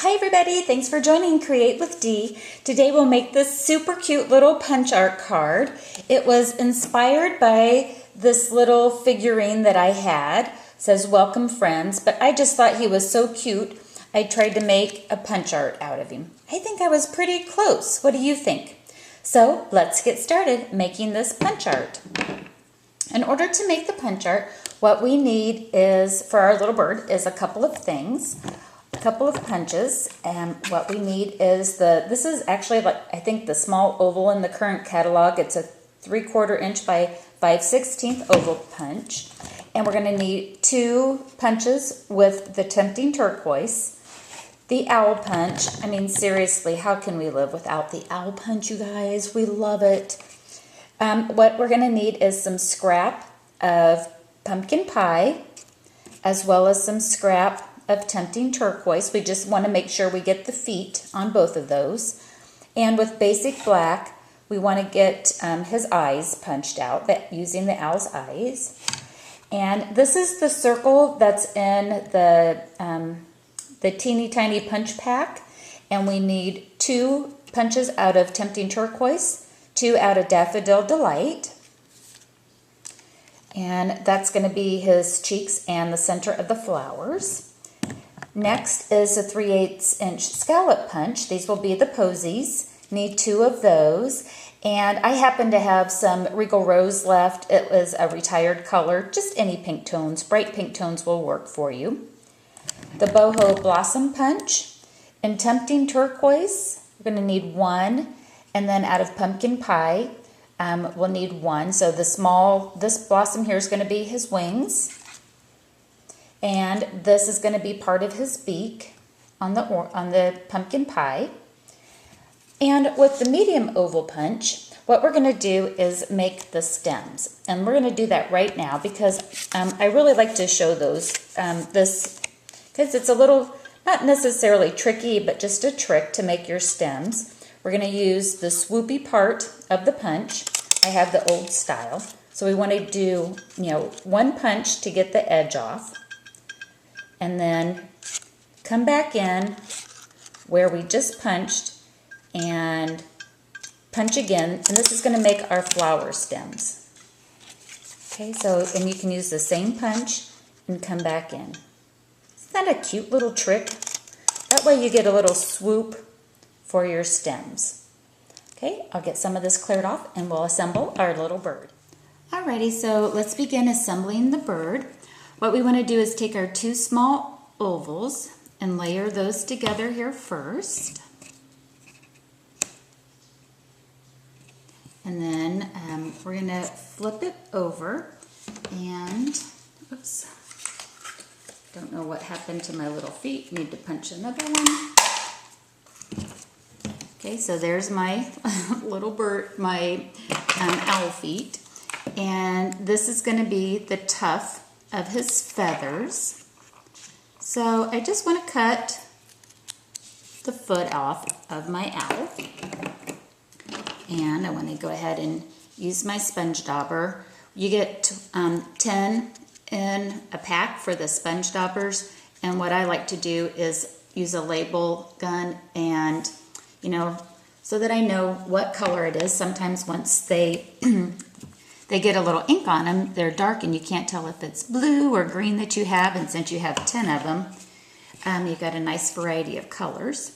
Hi everybody, thanks for joining Create with Dee. Today we'll make this super cute little punch art card. It was inspired by this little figurine that I had. It says welcome friends, but I just thought he was so cute I tried to make a punch art out of him. I think I was pretty close. What do you think? So let's get started making this punch art. In order to make the punch art, what we need is, for our little bird, is a couple of things. A couple of punches, and what we need is this is actually, like, I think the small oval in the current catalog. It's a 3/4 inch by 5/16 oval punch, and we're going to need 2 punches with the tempting turquoise, the owl punch. I mean, seriously, how can we live without the owl punch, you guys? We love it. What we're going to need is some scrap of pumpkin pie, as well as some scrap of tempting turquoise. We just want to make sure we get the feet on both of those. And with basic black, we want to get his eyes punched out, but using the owl's eyes. And this is the circle that's in the teeny tiny punch pack. And we need 2 punches out of tempting turquoise, 2 out of daffodil delight. And that's going to be his cheeks and the center of the flowers. Next is a 3/8 inch scallop punch. These will be the posies. Need 2 of those. And I happen to have some Regal Rose left. It was a retired color. Just any pink tones. Bright pink tones will work for you. The boho blossom punch. In tempting turquoise, we're going to need 1. And then out of pumpkin pie, we'll need 1. So this blossom here is going to be his wings. And this is going to be part of his beak on the pumpkin pie. And with the medium oval punch, what we're going to do is make the stems. And we're going to do that right now because I really like to show those. Because it's a little, not necessarily tricky, but just a trick to make your stems. We're going to use the swoopy part of the punch. I have the old style. So we want to do, 1 punch to get the edge off. And then come back in where we just punched and punch again. And this is going to make our flower stems. Okay, and you can use the same punch and come back in. Isn't that a cute little trick? That way you get a little swoop for your stems. Okay, I'll get some of this cleared off and we'll assemble our little bird. Alrighty, so let's begin assembling the bird. What we want to do is take our 2 small ovals and layer those together here first. And then we're going to flip it over and, oops, don't know what happened to my little feet. Need to punch another one. Okay, so there's my little bird, my owl feet. And this is going to be the tuft of his feathers. So I just want to cut the foot off of my owl. And I want to go ahead and use my sponge dauber. You get 10 in a pack for the sponge daubers. And what I like to do is use a label gun and, so that I know what color it is. Sometimes once they get a little ink on them, they're dark and you can't tell if it's blue or green that you have. And since you have 10 of them, you've got a nice variety of colors.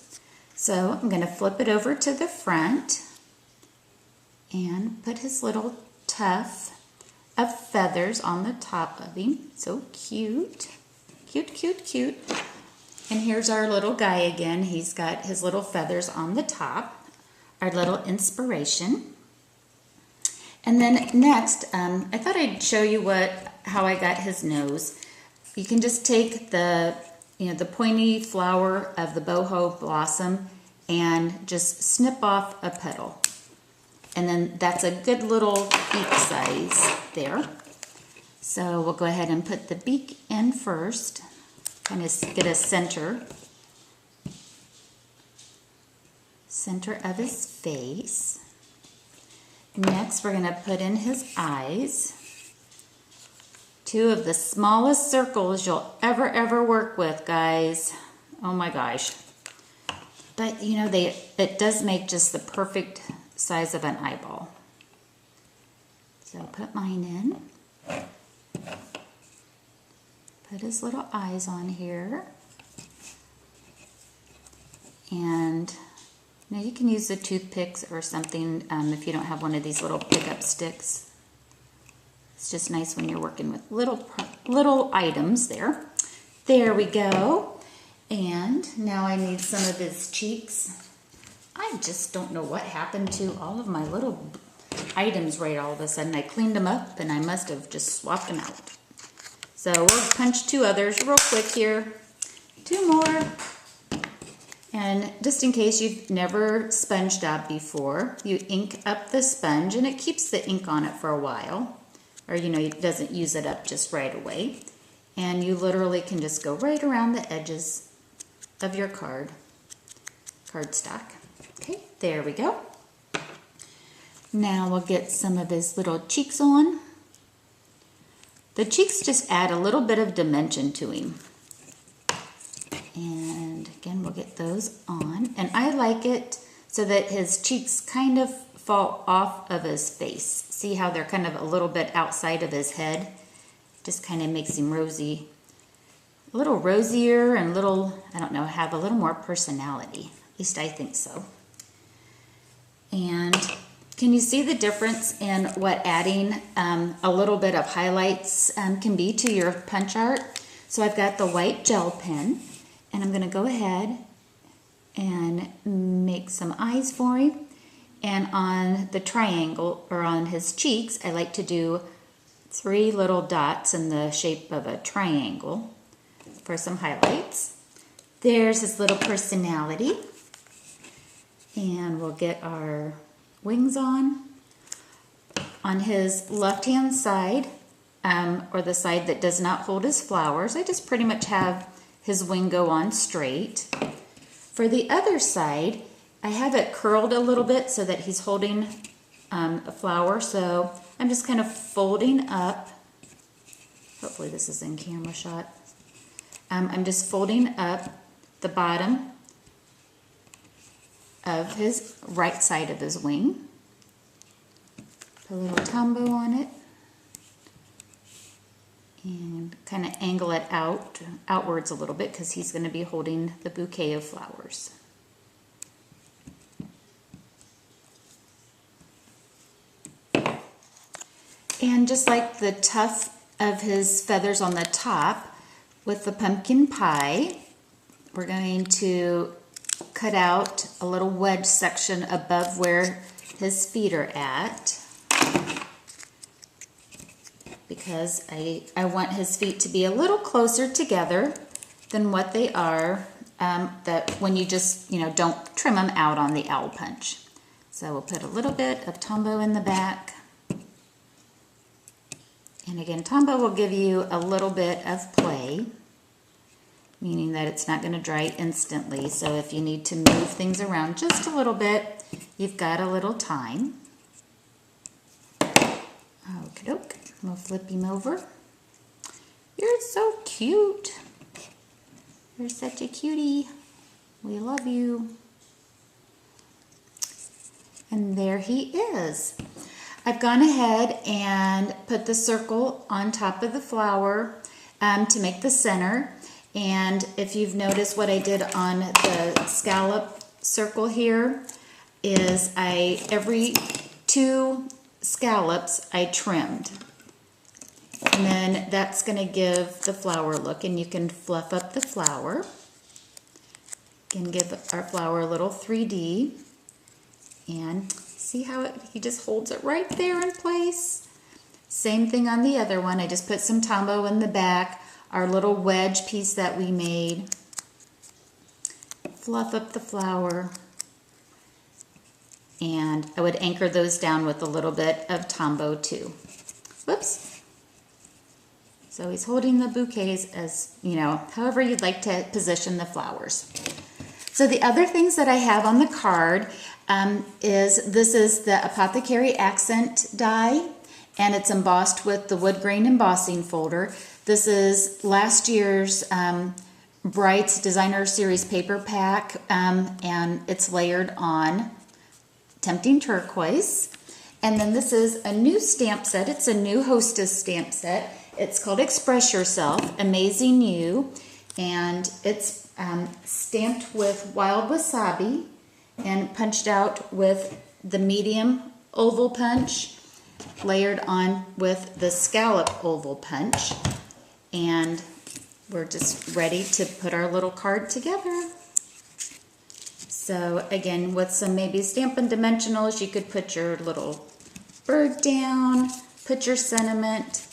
So I'm going to flip it over to the front and put his little tuft of feathers on the top of him. So cute. Cute, cute, cute. And here's our little guy again. He's got his little feathers on the top. Our little inspiration. And then next, I thought I'd show you how I got his nose. You can just take the pointy flower of the boho blossom and just snip off a petal. And then that's a good little beak size there. So we'll go ahead and put the beak in first. Kind of get a center of his face. Next, we're going to put in his eyes. 2 of the smallest circles you'll ever work with, guys. Oh my gosh. But you know, it does make just the perfect size of an eyeball. So put mine in. Put his little eyes on here. And now you can use the toothpicks or something if you don't have one of these little pickup sticks. It's just nice when you're working with little items there. There we go. And now I need some of his cheeks. I just don't know what happened to all of my little items right all of a sudden. I cleaned them up and I must have just swapped them out. So we'll punch 2 others real quick here. 2 more. And just in case you've never sponge dabbed before, you ink up the sponge and it keeps the ink on it for a while. Or you know, it doesn't use it up just right away. And you literally can just go right around the edges of your cardstock. Okay, there we go. Now we'll get some of his little cheeks on. The cheeks just add a little bit of dimension to him. And again, we'll get those on. And I like it so that his cheeks kind of fall off of his face. See how they're kind of a little bit outside of his head? Just kind of makes him rosy. A little rosier and little, I don't know, have a little more personality. At least I think so. And can you see the difference in what adding a little bit of highlights can be to your punch art? So I've got the white gel pen, and I'm going to go ahead and make some eyes for him. And on the triangle, or on his cheeks, I like to do 3 little dots in the shape of a triangle for some highlights. There's his little personality. And we'll get our wings on. On his left-hand side, or the side that does not hold his flowers, I just pretty much have his wing go on straight. For the other side, I have it curled a little bit so that he's holding a flower. So I'm just kind of folding up. Hopefully this is in camera shot. I'm just folding up the bottom of his right side of his wing. Put a little Tombow on it. And kind of angle it outwards a little bit because he's going to be holding the bouquet of flowers. And just like the tuft of his feathers on the top with the pumpkin pie, we're going to cut out a little wedge section above where his feet are at, because I want his feet to be a little closer together than what they are that when you just, you know, don't trim them out on the owl punch. So we'll put a little bit of Tombow in the back. And again, Tombow will give you a little bit of play, meaning that it's not going to dry instantly. So if you need to move things around just a little bit, you've got a little time. Okie doke. We'll flip him over. You're so cute. You're such a cutie. We love you. And there he is. I've gone ahead and put the circle on top of the flower to make the center. And if you've noticed what I did on the scallop circle here is every 2 scallops I trimmed. And then that's going to give the flower look, and you can fluff up the flower. You can give our flower a little 3D. And see how he just holds it right there in place. Same thing on the other one. I just put some Tombow in the back, our little wedge piece that we made. Fluff up the flower. And I would anchor those down with a little bit of Tombow too. Whoops. So he's holding the bouquets as, you know, however you'd like to position the flowers. So the other things that I have on the card this is the Apothecary Accent die, and it's embossed with the wood grain embossing folder. This is last year's Bright's Designer Series paper pack, and it's layered on Tempting Turquoise. And then this is a new stamp set. It's a new Hostess stamp set. It's called Express Yourself, Amazing You, and it's stamped with wild wasabi and punched out with the medium oval punch, layered on with the scallop oval punch, and we're just ready to put our little card together. So again, with some maybe Stampin' Dimensionals, you could put your little bird down, put your sentiment,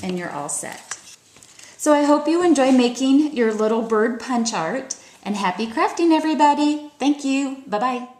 and you're all set. So I hope you enjoy making your little bird punch art, and happy crafting, everybody. Thank you. Bye-bye.